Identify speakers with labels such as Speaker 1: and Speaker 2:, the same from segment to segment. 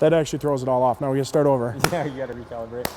Speaker 1: That actually throws it all off. Now we gotta start over.
Speaker 2: Yeah, you gotta recalibrate.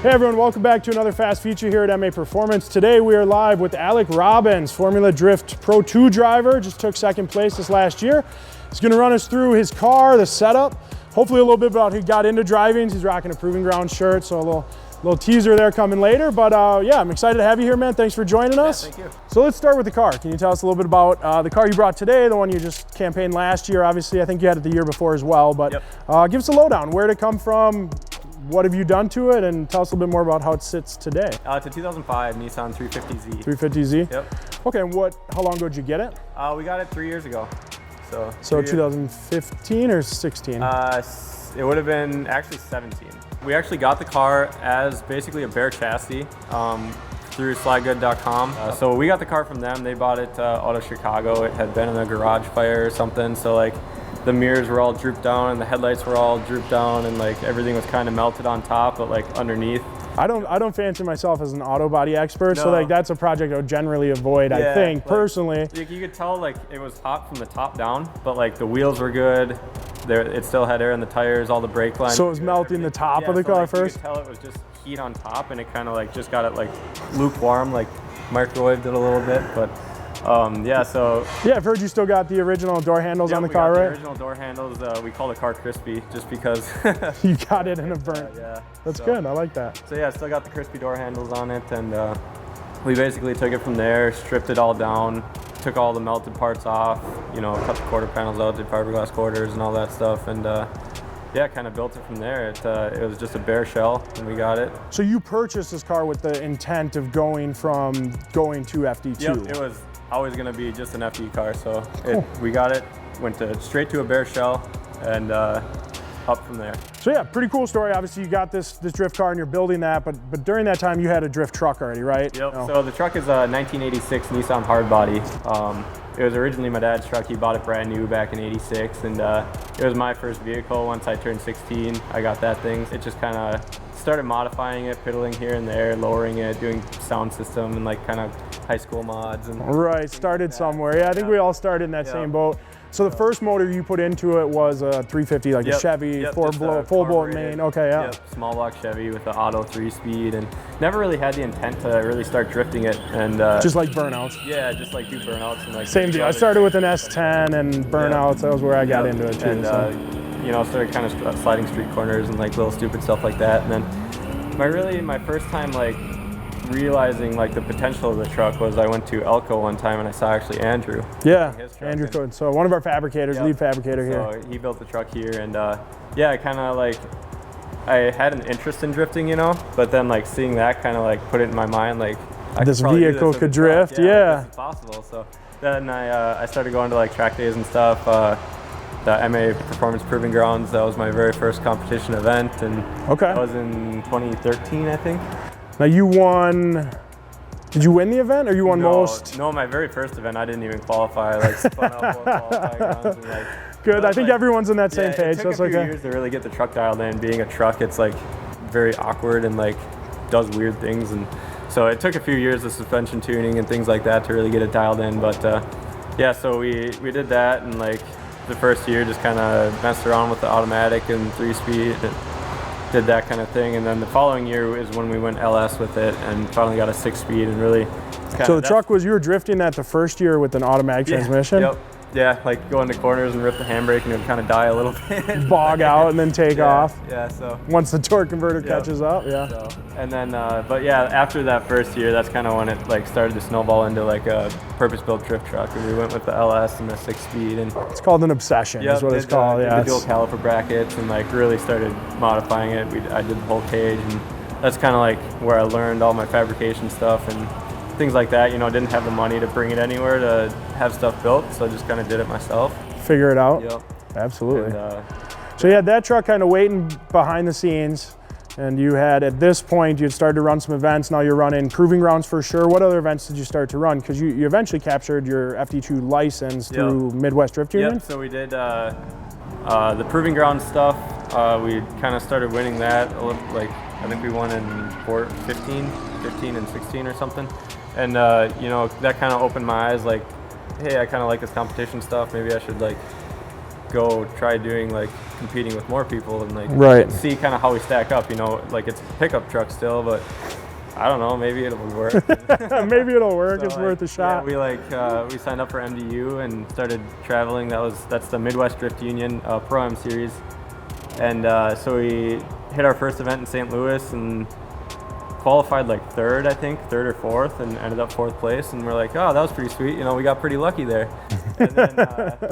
Speaker 1: Hey everyone, welcome back to another fast feature here at MA Performance. Today we are live with Alec Robbins, Formula Drift Pro 2 driver, just took second place this last year. He's gonna run us through his car, the setup, hopefully a little bit about how he got into driving. He's rocking a Proving Ground shirt, so a little teaser there coming later. But yeah, I'm excited to have you here, man. Thanks for joining us.
Speaker 2: Yeah, thank you.
Speaker 1: So let's start with the car. Can you tell us a little bit about the car you brought today, the one you just campaigned last year? Obviously, I think you had it the year before as well, but give us a lowdown. Where'd it come from? What have you done to it? And tell us a little bit more about how it sits today.
Speaker 2: It's a 2005 Nissan 350Z.
Speaker 1: 350Z?
Speaker 2: Yep.
Speaker 1: Okay, and how long ago did you get it?
Speaker 2: We got it 3 years ago. So
Speaker 1: 2015 or 16?
Speaker 2: It would have been actually 17. We actually got the car as basically a bare chassis through slidegood.com. So we got the car from them. They bought it out of Chicago. It had been in a garage fire or something. So like the mirrors were all drooped down and the headlights were all drooped down and like everything was kind of melted on top, but like underneath.
Speaker 1: I don't fancy myself as an auto body expert, so like that's a project I would generally avoid. I think like, personally.
Speaker 2: You could tell like it was hot from the top down, but like the wheels were good. It still had air in the tires, all the brake lines.
Speaker 1: So it was melting the top of the car first?
Speaker 2: You could tell it was just heat on top, and it kind of like just got it like lukewarm, like microwaved it a little bit, but. Yeah, so...
Speaker 1: Yeah, I've heard you still got the original door handles on the car, right?
Speaker 2: The original door handles. We call the car crispy just because...
Speaker 1: You got it in a burnt.
Speaker 2: Yeah.
Speaker 1: That's good, I like that.
Speaker 2: So yeah, still got the crispy door handles on it, and we basically took it from there, stripped it all down, took all the melted parts off, you know, cut the quarter panels out, did fiberglass quarters and all that stuff, and yeah, kind of built it from there. It was just a bare shell, and we got it.
Speaker 1: So you purchased this car with the intent of going to FD2?
Speaker 2: Yep, it was always going to be just an FD car, so we got it, went straight to a bare shell, and up from there.
Speaker 1: So yeah, pretty cool story. Obviously you got this drift car and you're building that, but during that time you had a drift truck already, right?
Speaker 2: Yep, so the truck is a 1986 Nissan hardbody. It was originally my dad's truck. He bought it brand new back in '86, and it was my first vehicle. Once I turned 16, I got that thing. It just kind of started modifying it, piddling here and there, lowering it, doing sound system and like kind of high school mods. And
Speaker 1: right, started somewhere. Yeah, I think we all started in that same boat. So the first motor you put into it was a 350, like a Chevy, full bolt main. Okay, yeah.
Speaker 2: Small block Chevy with the auto 3-speed, and never really had the intent to really start drifting it. And
Speaker 1: just like burnouts.
Speaker 2: Yeah, just like do burnouts and like.
Speaker 1: Same deal. I started with an S10 and burnouts. That was where I got into it too.
Speaker 2: And you know, started kind of sliding street corners and like little stupid stuff like that. And then my first time like realizing like the potential of the truck was I went to Elko one time and I saw actually Andrew.
Speaker 1: Yeah, Andrew Cohen. So one of our fabricators, lead fabricator here.
Speaker 2: So he built the truck here, and yeah, I kind of like, I had an interest in drifting, you know, but then like seeing that kind of like put it in my mind like
Speaker 1: this vehicle could drift. Yeah,
Speaker 2: like, this is possible. So then I started going to like track days and stuff. The MA Performance Proving Grounds, that was my very first competition event, and that was in 2013, I think.
Speaker 1: Now you won, did you win the event or you won most?
Speaker 2: No, my very first event, I didn't even qualify. I like spun out both qualifying rounds and like.
Speaker 1: Good, I think everyone's on that same page.
Speaker 2: It took a few years to really get the truck dialed in. Being a truck, it's like very awkward and like does weird things. And so it took a few years of suspension tuning and things like that to really get it dialed in. But yeah, so we did that, and like the first year just kind of messed around with the automatic and 3-speed. Did that kind of thing, and then the following year is when we went LS with it and finally got a 6-speed and really.
Speaker 1: So the truck was, you were drifting that the first year with an automatic transmission?
Speaker 2: Yep. Yeah, like go into corners and rip the handbrake and it would kind of die a little bit.
Speaker 1: Bog out and then take off.
Speaker 2: Yeah, so.
Speaker 1: Once the torque converter catches up,
Speaker 2: So, and then, but yeah, after that first year, that's kind of when it like started to snowball into like a purpose-built drift truck, and we went with the LS and the 6-speed. And
Speaker 1: it's called an obsession, is what it's called.
Speaker 2: The dual caliper brackets, and like really started modifying it. I did the whole cage, and that's kind of like where I learned all my fabrication stuff and things like that. You know, didn't have the money to bring it anywhere to have stuff built, so I just kind of did it myself.
Speaker 1: Figure it out.
Speaker 2: Yep.
Speaker 1: Absolutely. And, so you had that truck kind of waiting behind the scenes, and you had, at this point, you'd started to run some events. Now you're running Proving Grounds for sure. What other events did you start to run? Because you eventually captured your FD2 license through Midwest Drift Union?
Speaker 2: Yep, so we did the Proving Grounds stuff. We kind of started winning that, like I think we won in 15 and 16 or something. And you know, that kind of opened my eyes, like, hey, I kind of like this competition stuff. Maybe I should like go try doing like competing with more people and like see kind of how we stack up. You know, like it's a pickup truck still, but I don't know, maybe it'll work.
Speaker 1: Maybe it'll work.
Speaker 2: So,
Speaker 1: it's worth a shot.
Speaker 2: Yeah, we signed up for MDU and started traveling. That's the Midwest Drift Union Pro-Am series. And so we hit our first event in St. Louis and qualified like third or fourth, and ended up fourth place. And we're like, oh, that was pretty sweet. You know, we got pretty lucky there. And then,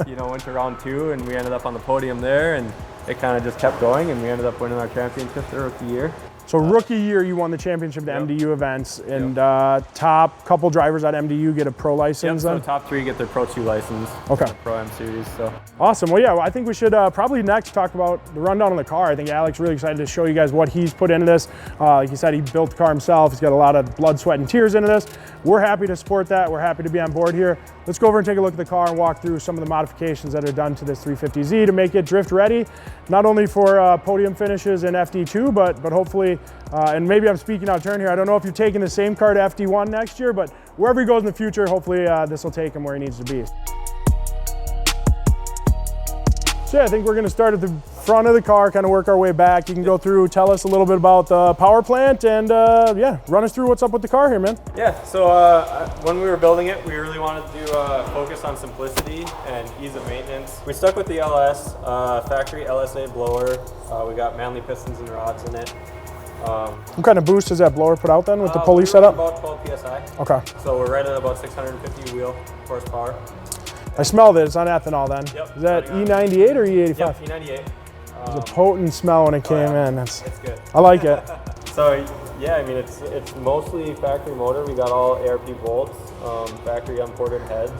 Speaker 2: you know, went to round 2 and we ended up on the podium there, and it kind of just kept going, and we ended up winning our championship the rookie year.
Speaker 1: So rookie year, you won the championship at MDU events, and top couple drivers at MDU get a pro license.
Speaker 2: So the top 3 get their Pro 2 license.
Speaker 1: Okay.
Speaker 2: Pro-Am series. So
Speaker 1: awesome. Well, yeah, I think we should probably next talk about the rundown on the car. I think Alec's really excited to show you guys what he's put into this. Like he said, he built the car himself. He's got a lot of blood, sweat, and tears into this. We're happy to support that. We're happy to be on board here. Let's go over and take a look at the car and walk through some of the modifications that are done to this 350Z to make it drift ready, not only for podium finishes in FD2, but hopefully, and maybe I'm speaking out of turn here, I don't know if you're taking the same car to FD1 next year, but wherever he goes in the future, hopefully this will take him where he needs to be. So yeah, I think we're gonna start at the front of the car, kind of work our way back. You can go through, tell us a little bit about the power plant, and yeah, run us through what's up with the car here, man.
Speaker 2: Yeah, so when we were building it, we really wanted to focus on simplicity and ease of maintenance. We stuck with the LS, factory LSA blower. We got Manley pistons and rods in it.
Speaker 1: What kind of boost does that blower put out then with the pulley setup?
Speaker 2: About 12 PSI.
Speaker 1: Okay.
Speaker 2: So we're right at about 650 wheel horsepower.
Speaker 1: I smelled it, it's on ethanol then.
Speaker 2: Yep.
Speaker 1: Is that E98 or E85?
Speaker 2: Yep, E98.
Speaker 1: There's a potent smell when it came in.
Speaker 2: It's good.
Speaker 1: I like it.
Speaker 2: So yeah, I mean it's mostly factory motor. We got all ARP bolts, factory unported heads.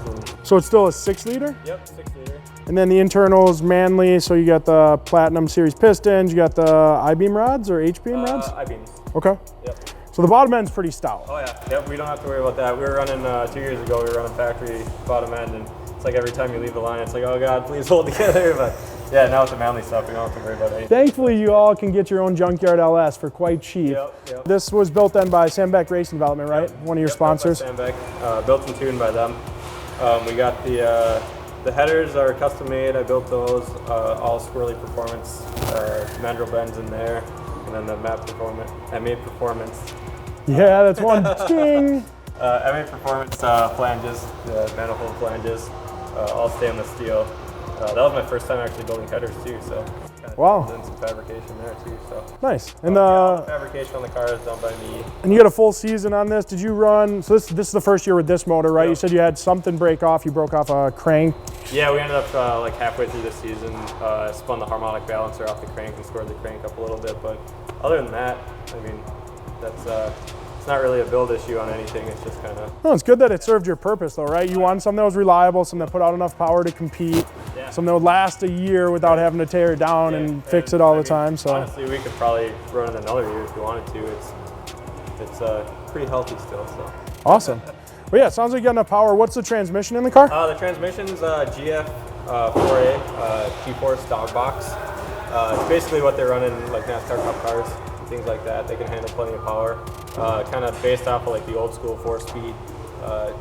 Speaker 1: So it's still a 6-liter?
Speaker 2: Yep, 6-liter.
Speaker 1: And then the internal is Manley, so you got the Platinum Series pistons, you got the I-beam rods or H-beam rods?
Speaker 2: I-beams.
Speaker 1: Okay.
Speaker 2: Yep.
Speaker 1: So the bottom end's pretty stout.
Speaker 2: Oh yeah, yep, we don't have to worry about that. We were running, 2 years ago, we were running factory bottom end, and it's like every time you leave the line, it's like, oh God, please hold together. But yeah, now with the Manley stuff, we don't have to worry about anything.
Speaker 1: Thankfully, you all can get your own junkyard LS for quite cheap.
Speaker 2: Yep.
Speaker 1: This was built then by Sambeck Racing Development, right? Yep. One of your sponsors.
Speaker 2: Sambeck, built and tuned by them. We got the headers are custom made. I built those, all Squirrely Performance mandrel bends in there, and then the MA Performance.
Speaker 1: Yeah, that's one ding.
Speaker 2: MA Performance flanges, the manifold flanges, all stainless steel. That was my first time actually building headers too, so
Speaker 1: wow.
Speaker 2: Done some fabrication there too. So
Speaker 1: nice. And
Speaker 2: the fabrication on the car is done by me.
Speaker 1: And you got a full season on this. Did you run? So this is the first year with this motor, right? Yep. You said you had something break off. You broke off a crank.
Speaker 2: Yeah, we ended up like halfway through the season, spun the harmonic balancer off the crank and scored the crank up a little bit. But other than that, I mean, that's. It's not really a build issue on anything, it's just kind of...
Speaker 1: No, it's good that it served your purpose though, right? You wanted something that was reliable, something that put out enough power to compete, something that would last a year without having to tear it down and fix it all the time. So
Speaker 2: honestly, we could probably run it another year if we wanted to. It's pretty healthy still, so.
Speaker 1: Awesome. Well, yeah, it sounds like you got enough power. What's the transmission in the car?
Speaker 2: The transmission's GF 4A G-Force dog box. It's basically what they're running like NASCAR Cup cars. Things like that. They can handle plenty of power. Kind of based off of like the old school 4-speed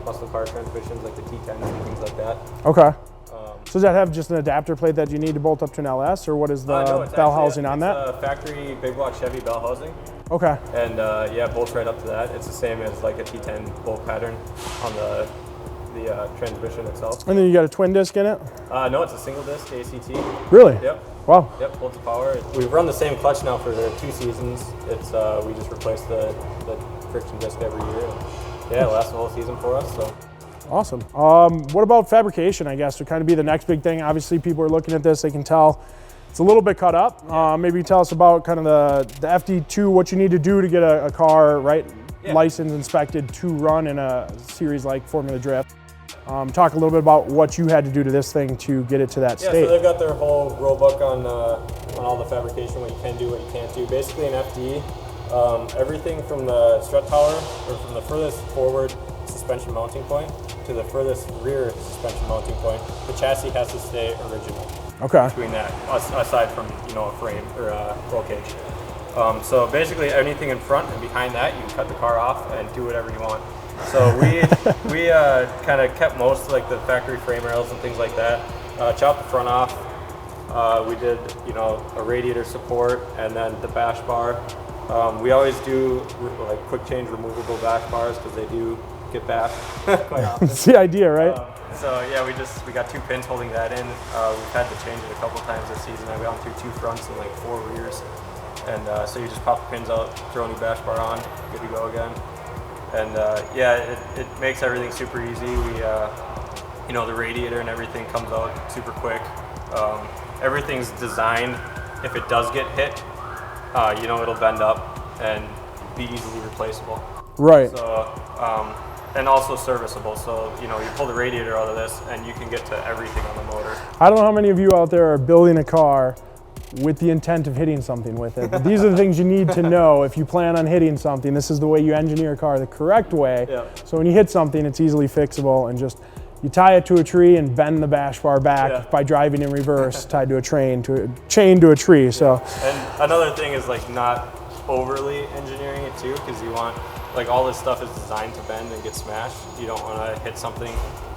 Speaker 2: muscle car transmissions like the T10s and things like that.
Speaker 1: Okay. So does that have just an adapter plate that you need to bolt up to an LS, or what is the bell housing on that?
Speaker 2: It's a factory big block Chevy bell housing.
Speaker 1: Okay.
Speaker 2: And yeah, bolts right up to that. It's the same as like a T10 bolt pattern on the transmission itself.
Speaker 1: And then you got a twin disc in it?
Speaker 2: No, it's a single disc ACT.
Speaker 1: Really?
Speaker 2: Yep.
Speaker 1: Wow.
Speaker 2: Yep, volts of power. We've run the same clutch now for 2 seasons. It's we just replace the friction disc every year. Yeah, it lasts the whole season for us. So.
Speaker 1: Awesome. What about fabrication, I guess, would kind of be the next big thing. Obviously, people are looking at this, they can tell it's a little bit cut up. Maybe tell us about kind of the FD2, what you need to do to get a car, right, licensed, inspected to run in a series like Formula Drift. Talk a little bit about what you had to do to this thing to get it to that state.
Speaker 2: Yeah, so they've got their whole rule book on all the fabrication, what you can do, what you can't do. Basically, in FD, everything from the strut tower, or from the furthest forward suspension mounting point to the furthest rear suspension mounting point, the chassis has to stay original.
Speaker 1: Okay.
Speaker 2: Between that, aside from a frame or a roll cage. So basically, anything in front and behind that, you can cut the car off and do whatever you want. So we kind of kept most like the factory frame rails and things like that. Chopped the front off. We did, you know, a radiator support and then the bash bar. We always do like quick change removable bash bars because they do get bashed quite often.
Speaker 1: It's the idea, right?
Speaker 2: So yeah, we got 2 pins holding that in. We've had to change it a couple times this season. I've gone through 2 fronts and like 4 rears. And so you just pop the pins out, throw a new bash bar on, good to go again. And yeah, it makes everything super easy. We, you know, the radiator and everything comes out super quick. Everything's designed, if it does get hit, you know, it'll bend up and be easily replaceable.
Speaker 1: Right.
Speaker 2: So, and also serviceable. So, you know, you pull the radiator out of this and you can get to everything on the motor.
Speaker 1: I don't know how many of you out there are building a car with the intent of hitting something with it. But these are the things you need to know if you plan on hitting something. This is the way you engineer a car the correct way.
Speaker 2: Yeah.
Speaker 1: So when you hit something, it's easily fixable, and just you tie it to a tree and bend the bash bar back by driving in reverse, tied to a chain to a tree. So.
Speaker 2: And another thing is like not overly engineering it too, because you want, like, all this stuff is designed to bend and get smashed. You don't want to hit something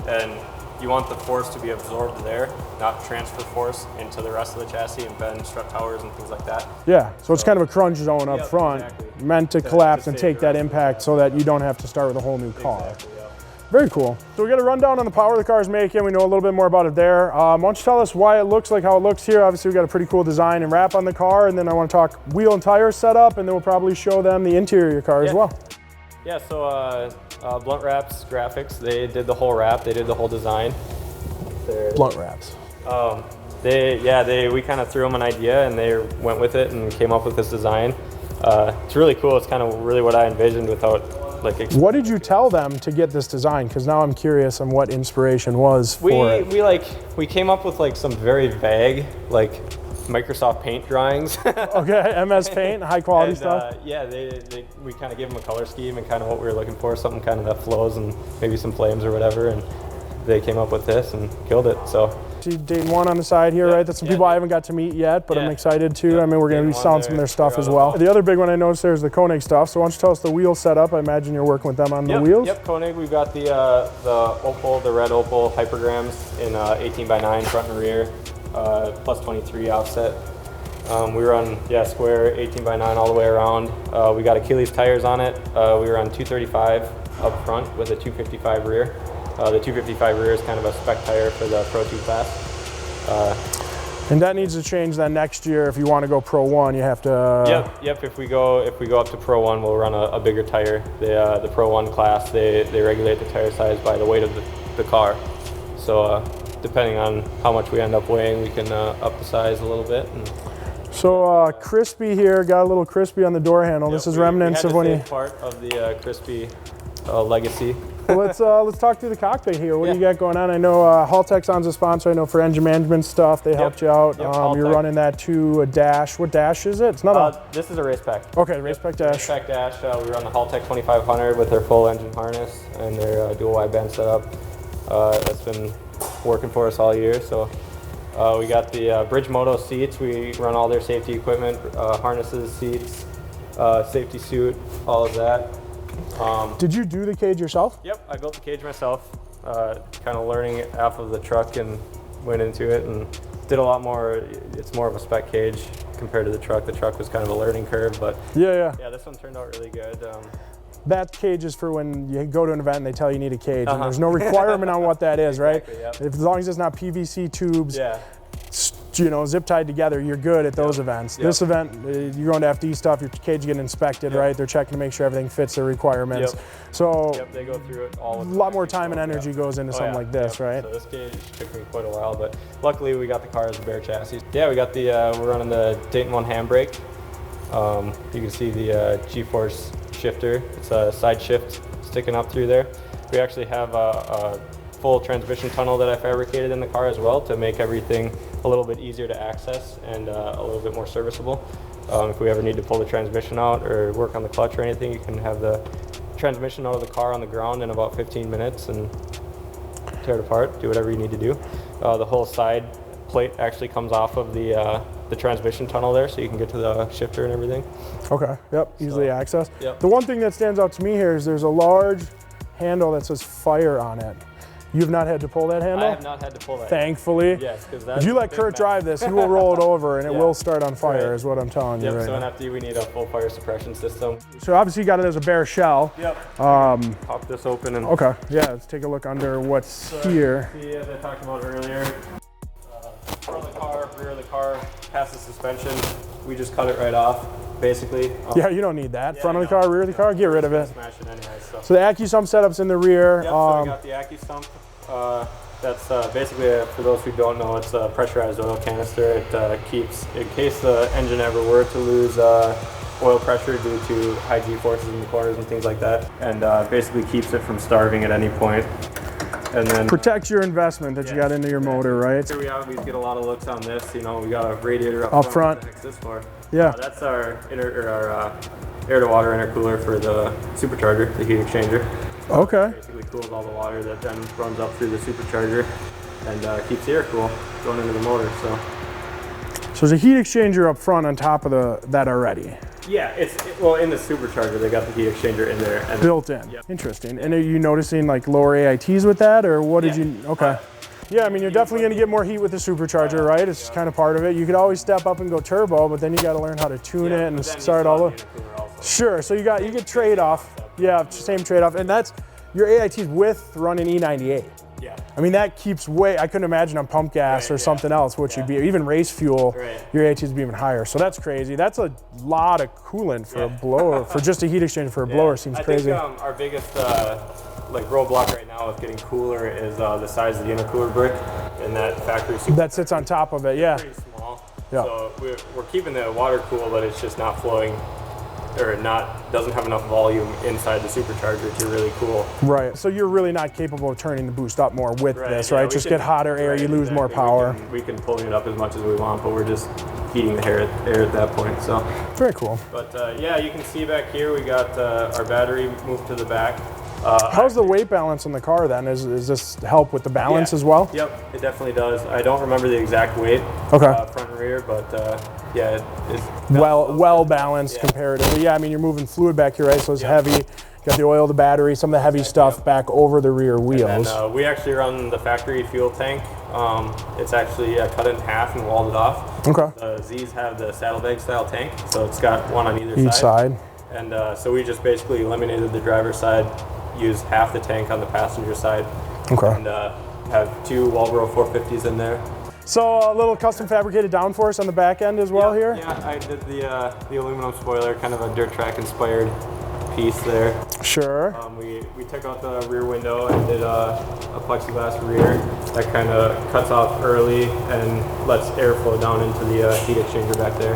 Speaker 2: and you want the force to be absorbed there, not transfer force into the rest of the chassis and bend strut towers and things like that.
Speaker 1: Yeah, so it's kind of a crunch zone up front,
Speaker 2: exactly.
Speaker 1: meant to collapse and take that impact so that you don't have to start with a whole new car.
Speaker 2: Exactly, yeah.
Speaker 1: Very cool. So we got a rundown on the power the car is making. We know a little bit more about it there. Why don't you tell us why it looks like how it looks here? Obviously we got a pretty cool design and wrap on the car, and then I want to talk wheel and tire setup, and then we'll probably show them the interior of your car as well.
Speaker 2: Yeah, so Blunt Wraps Graphics, they did the whole wrap, they did the whole design.
Speaker 1: Blunt Wraps.
Speaker 2: We kind of threw them an idea and they went with it and came up with this design. It's really cool. It's kind of really what I envisioned without like.
Speaker 1: What did you tell them to get this design? Because now I'm curious on what inspiration was for it.
Speaker 2: We came up with like some very vague like Microsoft Paint drawings.
Speaker 1: Okay, MS Paint, high quality stuff.
Speaker 2: Yeah, we kind of gave them a color scheme and kind of what we were looking for, something kind of that flows and maybe some flames or whatever, and they came up with this and killed it. So.
Speaker 1: Dayton 1 on the side here, right? That's some people I haven't got to meet yet, but I'm excited to. I mean, we're going to be selling some of their stuff as well. The other big one I noticed there is the Koenig stuff. So why don't you tell us the wheel setup? I imagine you're working with them on the wheels.
Speaker 2: Yep, Koenig. We've got the Opal, the red Opal hypergrams in 18x9 front and rear, plus 23 offset. We run square 18x9 all the way around. We got Achilles tires on it. We run 235 up front with a 255 rear. The 255 rear is kind of a spec tire for the Pro 2 class.
Speaker 1: And that needs to change then next year. If you want to go Pro 1, you have to...
Speaker 2: Yep. If we go up to Pro 1, we'll run a bigger tire. The Pro 1 class, they regulate the tire size by the weight of the car. So depending on how much we end up weighing, we can up the size a little bit.
Speaker 1: So Crispy here, got a little Crispy on the door handle. This is remnants of when you...
Speaker 2: part of the Crispy legacy.
Speaker 1: Well, let's talk through the cockpit here. What do you got going on? I know Haltech's a sponsor. I know for engine management stuff, they helped you out. You're running that to a dash. What dash is it? It's not a...
Speaker 2: This is a race pack.
Speaker 1: Okay, race pack dash.
Speaker 2: Race pack dash. We run the Haltech 2500 with their full engine harness and their dual wideband setup. That's been working for us all year. So we got the Bridge Moto seats. We run all their safety equipment, harnesses, seats, safety suit, all of that.
Speaker 1: Did you do the cage yourself?
Speaker 2: Yep, I built the cage myself, kind of learning off of the truck and went into it and did a lot more. It's more of a spec cage compared to the truck. The truck was kind of a learning curve, but yeah, this one turned out really good.
Speaker 1: That cage is for when you go to an event and they tell you need a cage, and there's no requirement on what that is, right?
Speaker 2: Exactly,
Speaker 1: as long as it's not PVC tubes, zip tied together, you're good at those events. This event, you're going to FD stuff, your cage getting inspected, right? They're checking to make sure everything fits their requirements. So
Speaker 2: they go through it all.
Speaker 1: A lot more time and energy goes into something like this, right?
Speaker 2: So this cage took me quite a while, but luckily we got the car as a bare chassis. Yeah, we got the, we're running the Dayton 1 handbrake. You can see the G-force shifter. It's a side shift sticking up through there. We actually have a full transmission tunnel that I fabricated in the car as well to make everything a little bit easier to access and a little bit more serviceable. If we ever need to pull the transmission out or work on the clutch or anything, you can have the transmission out of the car on the ground in about 15 minutes and tear it apart, do whatever you need to do. The whole side plate actually comes off of the transmission tunnel there, so you can get to the shifter and everything.
Speaker 1: Okay, easily accessed. The one thing that stands out to me here is there's a large handle that says fire on it. You've not had to pull that handle?
Speaker 2: I have not had to pull that.
Speaker 1: Thankfully.
Speaker 2: Yes, because that's
Speaker 1: if you let Kurt drive this, he will roll it over and it will start on fire, is what I'm telling you right
Speaker 2: so
Speaker 1: now.
Speaker 2: after we need a full fire suppression system.
Speaker 1: So obviously you got it as a bare shell.
Speaker 2: Yep. Pop this open and.
Speaker 1: Okay, yeah, let's take a look under what's here.
Speaker 2: See, as I talked about earlier, front of the car, rear of the car, past the suspension, we just cut it right off, basically.
Speaker 1: Yeah, you don't need that. Front of the car, rear of the car, get rid of it.
Speaker 2: Smash it anyway.
Speaker 1: So the AccuSump setup's in the rear.
Speaker 2: Yep, so we got the AccuSump. That's basically, for those who don't know, it's a pressurized oil canister. It keeps, in case the engine ever were to lose oil pressure due to high G-forces in the corners and things like that, and basically keeps it from starving at any point. And then
Speaker 1: protects your investment that you got into your motor, right?
Speaker 2: Here we always get a lot of looks on this. You know, we got a radiator up front. What the heck's this for?
Speaker 1: Yeah.
Speaker 2: That's our air-to-water intercooler for the supercharger, the heat exchanger.
Speaker 1: Okay.
Speaker 2: Basically cools all the water that then runs up through the supercharger and keeps the air cool going into the motor. So
Speaker 1: there's a heat exchanger up front on top of that already.
Speaker 2: Yeah, well, in the supercharger they got the heat exchanger in there. And
Speaker 1: built in.
Speaker 2: Yep.
Speaker 1: Interesting. And are you noticing like lower AITs with that, or what did you? Okay. Yeah, I mean, you're definitely going to get more heat with the supercharger, right? It's kind of part of it. You could always step up and go turbo, but then you got to learn how to tune it and start all over. Sure. So you get trade-off. Yeah, same trade-off, and that's your AITs with running E98.
Speaker 2: Yeah.
Speaker 1: I mean, that keeps I couldn't imagine on pump gas or something else, which would be even race fuel. Your AITs would be even higher. So that's crazy. That's a lot of coolant for a blower, for just a heat exchanger for a blower. Seems crazy.
Speaker 2: I think our biggest roadblock right now with getting cooler is the size of the intercooler brick in that factory.
Speaker 1: That sits on top of it. Yeah.
Speaker 2: It's pretty small.
Speaker 1: Yeah.
Speaker 2: So we're keeping the water cool, but it's just not flowing. Or doesn't have enough volume inside the supercharger to really cool.
Speaker 1: Right, so you're really not capable of turning the boost up more with this, right? Just get hotter air, you lose more power.
Speaker 2: We can pull it up as much as we want, but we're just heating the air at that point, so.
Speaker 1: Very cool.
Speaker 2: But yeah, you can see back here, we got our battery moved to the back.
Speaker 1: How's the weight balance in the car then? Does this help with the balance as well?
Speaker 2: Yep, it definitely does. I don't remember the exact weight, front and rear, but yeah, it's
Speaker 1: well balanced comparatively. Yeah, I mean, you're moving fluid back here, right? So it's heavy. You got the oil, the battery, some of the heavy stuff back over the rear wheels.
Speaker 2: And we actually run the factory fuel tank. It's actually cut it in half and walled it off.
Speaker 1: Okay.
Speaker 2: The Z's have the saddlebag style tank, so it's got one on
Speaker 1: each side.
Speaker 2: And so we just basically eliminated the driver's side, used half the tank on the passenger side, and have two Walbro 450s in there.
Speaker 1: So a little custom fabricated downforce on the back end as well here?
Speaker 2: Yeah, I did the aluminum spoiler, kind of a dirt track inspired piece there.
Speaker 1: Sure.
Speaker 2: We took out the rear window and did a plexiglass rear that kind of cuts off early and lets airflow down into the heat exchanger back there.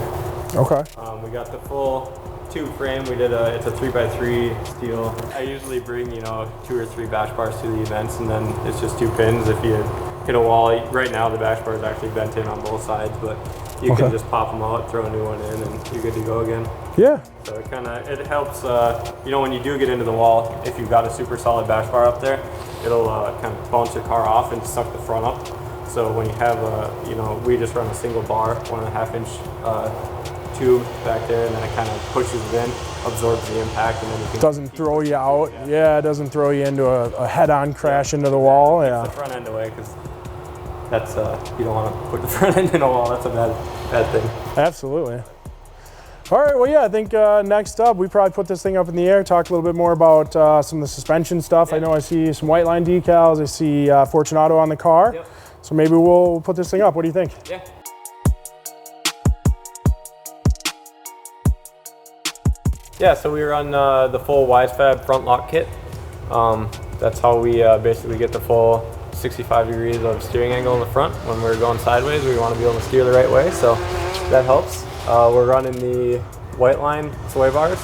Speaker 1: Okay.
Speaker 2: We got the full tube frame. We did it's a 3x3 steel. I usually bring 2 or 3 bash bars to the events, and then it's just 2 pins. If you hit a wall, right now the bash bar is actually bent in on both sides, but you can just pop them out, throw a new one in, and you're good to go again.
Speaker 1: Yeah.
Speaker 2: So it helps. When you do get into the wall, if you've got a super solid bash bar up there, it'll kind of bounce your car off and suck the front up. So when you have we just run a single bar, 1.5 inch tube back there, and then it kind of pushes it in, absorbs the impact, and then you can
Speaker 1: doesn't throw you out. Yeah, it doesn't throw you into a head-on crash into the wall. Yeah.
Speaker 2: Keeps the front end away, because that's you don't want to put the front end in a wall. That's a bad thing.
Speaker 1: Absolutely. All right, well, yeah, I think next up, we probably put this thing up in the air, talk a little bit more about some of the suspension stuff. Yep. I know I see some white line decals. I see Fortunato on the car.
Speaker 2: Yep.
Speaker 1: So maybe we'll put this thing up. What do you think?
Speaker 2: Yeah. Yeah, so we run the full WiseFab front lock kit. That's how we basically get the full 65 degrees of steering angle in the front. When we're going sideways, we want to be able to steer the right way, so that helps. We're running the white line sway bars.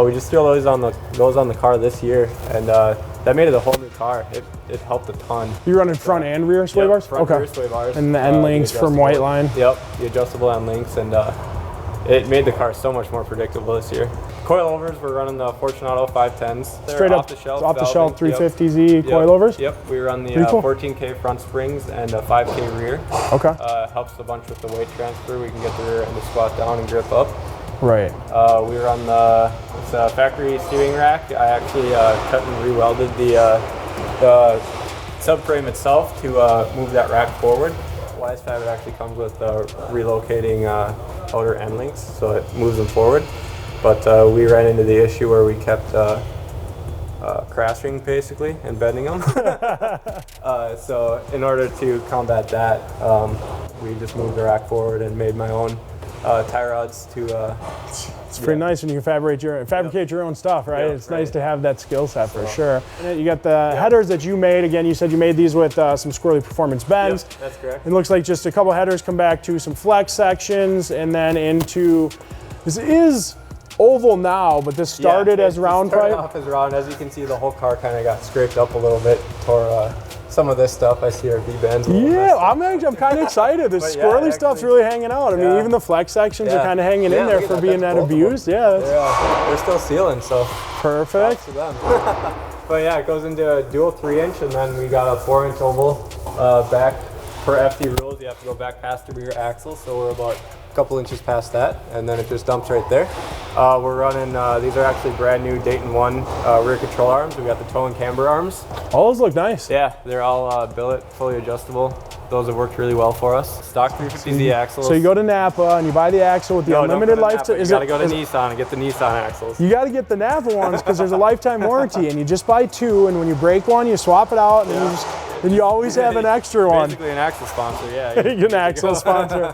Speaker 2: We just threw those on the car this year, and that made it a whole new car. It helped a ton.
Speaker 1: You're running front and rear sway bars?
Speaker 2: Front and rear sway bars.
Speaker 1: And the end links from white line?
Speaker 2: Yep, the adjustable end links, and it made the car so much more predictable this year. Coilovers, we're running the Fortunato 510s. They're
Speaker 1: straight up off the shelf 350Z coilovers?
Speaker 2: Yep, we run the
Speaker 1: cool.
Speaker 2: 14K front springs and a 5K rear.
Speaker 1: Okay.
Speaker 2: Helps a bunch with the weight transfer. We can get the rear end to squat down and grip up.
Speaker 1: Right.
Speaker 2: We run it's a factory steering rack. I actually cut and re-welded the subframe itself to move that rack forward. WiseFab, it actually comes with relocating outer end links, so it moves them forward. But we ran into the issue where we kept crashing basically and bending them. So in order to combat that, we just moved the rack forward and made my own tie rods to.
Speaker 1: It's pretty nice when you can fabricate your own stuff, right? It's nice to have that skill set for sure. And you got the headers that you made. Again, you said you made these with some Squirrely Performance bends.
Speaker 2: Yep, that's correct.
Speaker 1: It looks like just a couple headers come back to some flex sections and then into, this is oval now, but this started as round pipe.
Speaker 2: Started off as round. As you can see, the whole car kind of got scraped up a little bit, tore some of this stuff. I see our V-bands.
Speaker 1: Yeah, I'm kind of excited. The squirrely stuff's really hanging out. I mean, even the flex sections are kind of hanging in there for being that abused. Yeah,
Speaker 2: they're still sealing, so
Speaker 1: perfect.
Speaker 2: To them. But yeah, it goes into a dual 3-inch, and then we got a 4-inch oval back. Per FD rules, you have to go back past the rear axle, so we're about a couple inches past that, and then it just dumps right there. We're running, these are actually brand new Dayton 1 rear control arms. We got the toe and camber arms.
Speaker 1: All those look nice.
Speaker 2: Yeah, they're all billet, fully adjustable. Those have worked really well for us. Stock 350Z axles.
Speaker 1: So you go to Napa and you buy the axle with the unlimited lifetime.
Speaker 2: You gotta go to Nissan and get the Nissan axles.
Speaker 1: You gotta get the Napa ones because there's a lifetime warranty, and you just buy 2, and when you break one, you swap it out, and then you always have an extra one.
Speaker 2: Basically an axle sponsor, yeah.
Speaker 1: An axle sponsor.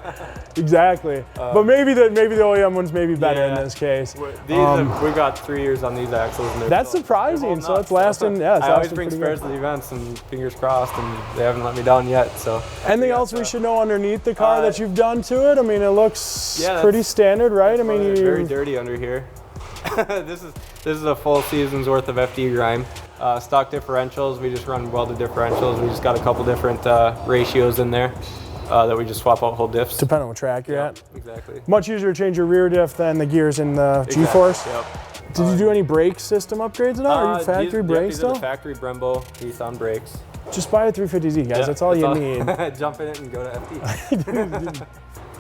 Speaker 1: Exactly. But maybe the OEM one's maybe better in this case.
Speaker 2: We've got 3 years on these axles. And
Speaker 1: that's surprising. So it's lasting.
Speaker 2: I always bring spares to the events, and fingers crossed, and they haven't let me down yet. So.
Speaker 1: Anything else we should know underneath the car that you've done to it? I mean, it looks pretty standard, right? I mean,
Speaker 2: it's very dirty under here. This is a full season's worth of FD grime. Stock differentials, we just run welded differentials. We just got a couple different ratios in there that we just swap out whole diffs.
Speaker 1: Depending on what track you're at.
Speaker 2: Exactly.
Speaker 1: Much easier to change your rear diff than the gears in the G-Force.
Speaker 2: Yep.
Speaker 1: Did you do any brake system upgrades at all? Are you factory brakes still?
Speaker 2: These are the factory Brembo Nissan brakes.
Speaker 1: Just buy a 350Z, guys. That's all you need.
Speaker 2: Jump in it and go to FD.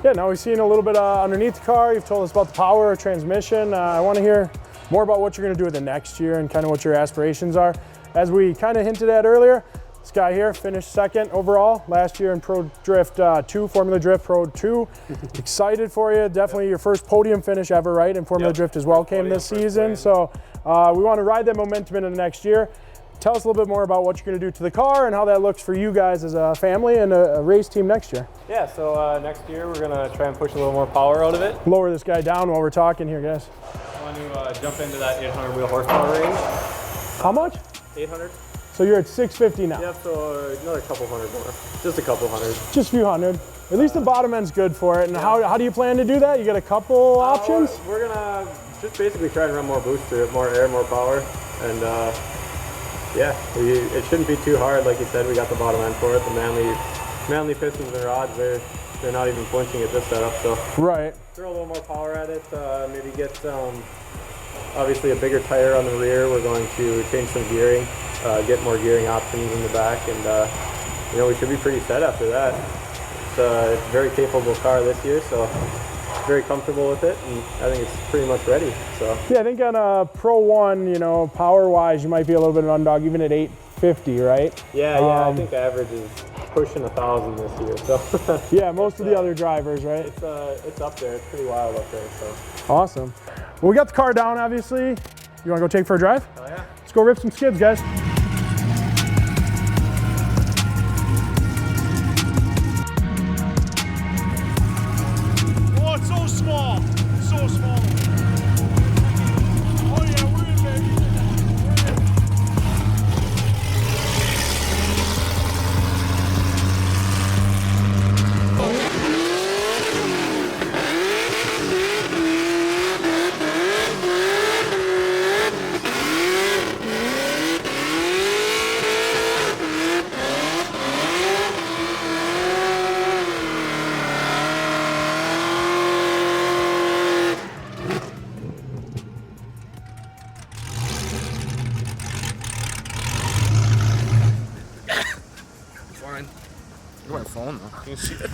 Speaker 1: Yeah, now we've seen a little bit underneath the car. You've told us about the power, transmission. I want to hear more about what you're going to do with it next year and kind of what your aspirations are. As we kind of hinted at earlier, this guy here finished 2nd overall last year in Pro Drift 2, Formula Drift Pro 2. Excited for you. Definitely your first podium finish ever, right? And Formula Drift as well came this season. So we want to ride that momentum into the next year. Tell us a little bit more about what you're going to do to the car and how that looks for you guys as a family and a race team next year.
Speaker 2: Yeah, so next year we're going to try and push a little more power out of it.
Speaker 1: Lower this guy down while we're talking here, guys.
Speaker 2: I want to jump into that 800 wheel horsepower range.
Speaker 1: How much?
Speaker 2: 800.
Speaker 1: So you're at 650 now?
Speaker 2: Yep, so another couple hundred more. Just a couple hundred.
Speaker 1: Just a few hundred. At least the bottom end's good for it. And how do you plan to do that? You got a couple options?
Speaker 2: We're going to just basically try and run more boost through it, more air, more power. And yeah, it shouldn't be too hard. Like you said, we got the bottom end for it. The manly pistons and rods, they're not even flinching at this setup. So
Speaker 1: right.
Speaker 2: Throw a little more power at it. Maybe get obviously a bigger tire on the rear. We're going to change some gearing, get more gearing options in the back, and we should be pretty set after that. It's a very capable car this year, so very comfortable with it, and I think it's pretty much ready. So
Speaker 1: yeah, I think on a Pro 1, power-wise, you might be a little bit of an underdog, even at 850, right?
Speaker 2: Yeah, I think average is pushing 1,000 this year. So
Speaker 1: yeah, most of the other drivers, right?
Speaker 2: It's up there. It's pretty wild up there. So
Speaker 1: awesome. Well, we got the car down, obviously. You want to go take for a drive?
Speaker 2: Oh yeah.
Speaker 1: Let's go rip some skids, guys.
Speaker 3: Oh, it's so small. So small. Oh yeah, we're in, baby. We're in.
Speaker 4: Fine. Look at my phone though. Can you see it?